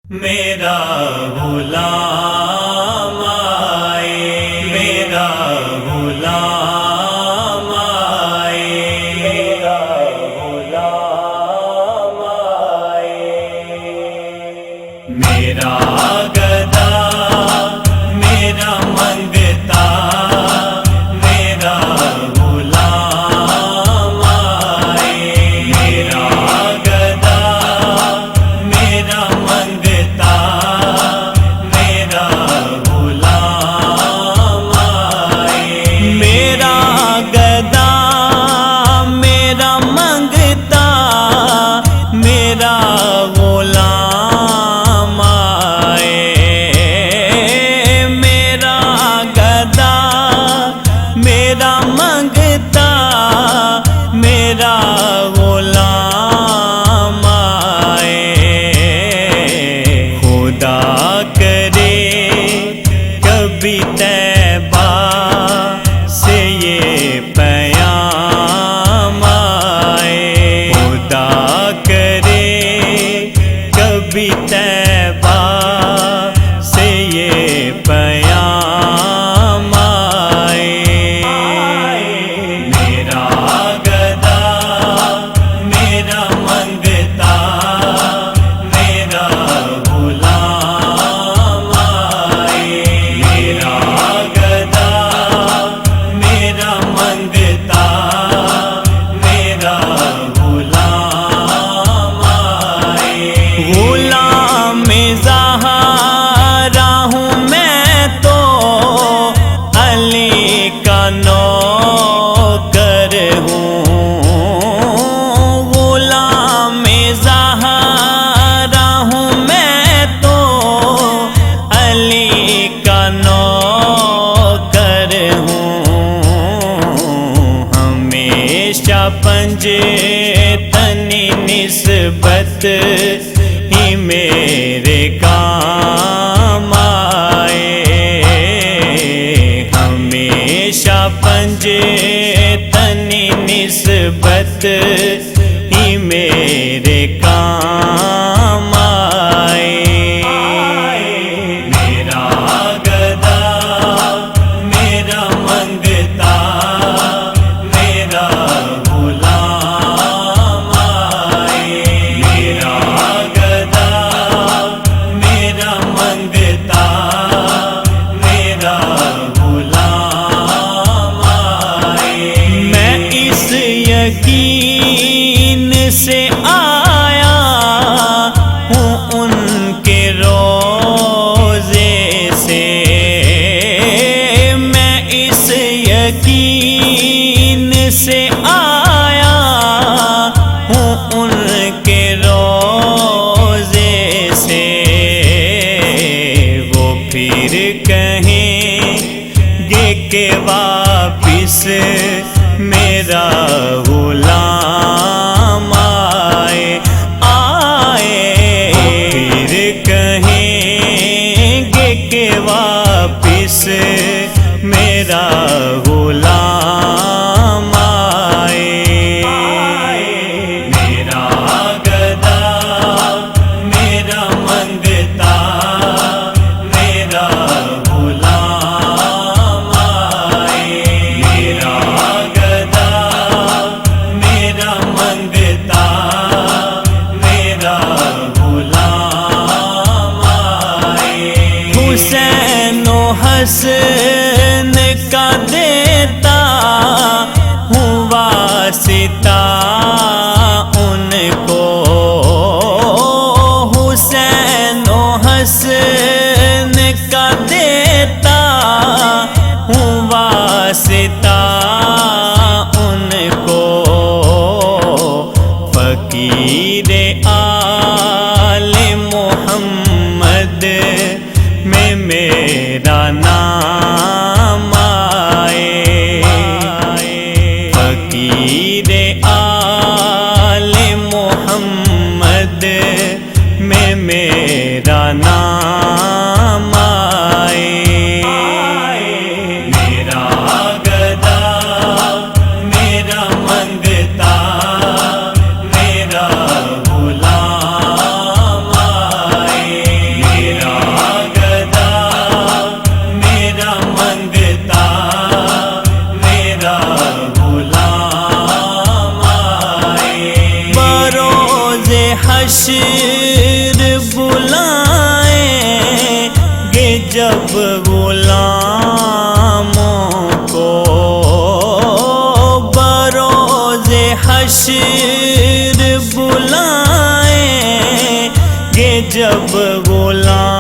میرا غلام آئے، میرا غلام آئے، میرا غلام آئے، میرا گدا میرا منگتا میرا غلام آئے، میرا گدا میرا منگتا میرا غلام آئے، میرا گدا میرا منگتا میرا غلام آئے، میرا گدا میرا منگتا میرا غلام آئے، خدا کرے کبھی طیبہ سے یہ پیام آئے، خدا کرے کبھی طیبہ سے یہ پیام آئے، میرا گدا میرا منگتا میرا غلام آئے، میرا گدا میرا منگتا میرا غلام آئے، غلام زہرا ہوں میں تو علی کا نوکر ہوں، غلام زہرا ہوں میں تو علی کا نوکر ہوں، ہمیشہ پنجے تنی نسبت ہی میرے کام آئے، ہمیشہ پنجے تنی نسبت ہی میرے کام آئے، میرا گدا میرا منگتا میرا غلام آئے، میرا گدا میرا منگتا میرا غلام آئے، میں اس یقین سے آیا ہوں ان کے روضے سے، میں اس یقین سے آیا ہوں ان کے روضے سے، وہ پھر کہیں گے کہ واپس میرا غلام آئے، پھر کہیں گے کہ واپس میرا غلام آئے، میرا گدا میرا منگتا میرا غلام آئے، میرا گدا میرا منگتا میرا غلام آئے، حسین و حسن کا دیتا ہوں واسطہ ان کو، حسین و حسن کا دیتا ہوں واسطہ ان کو، فقیر آل محمد میں میرا نام آئے، فقیر آل محمد میں میرا نام آئے، میرا گدا میرا منگتا میرا غلام آئے، جب غلاموں کو بروز حشر بلائیں گے، جب غلام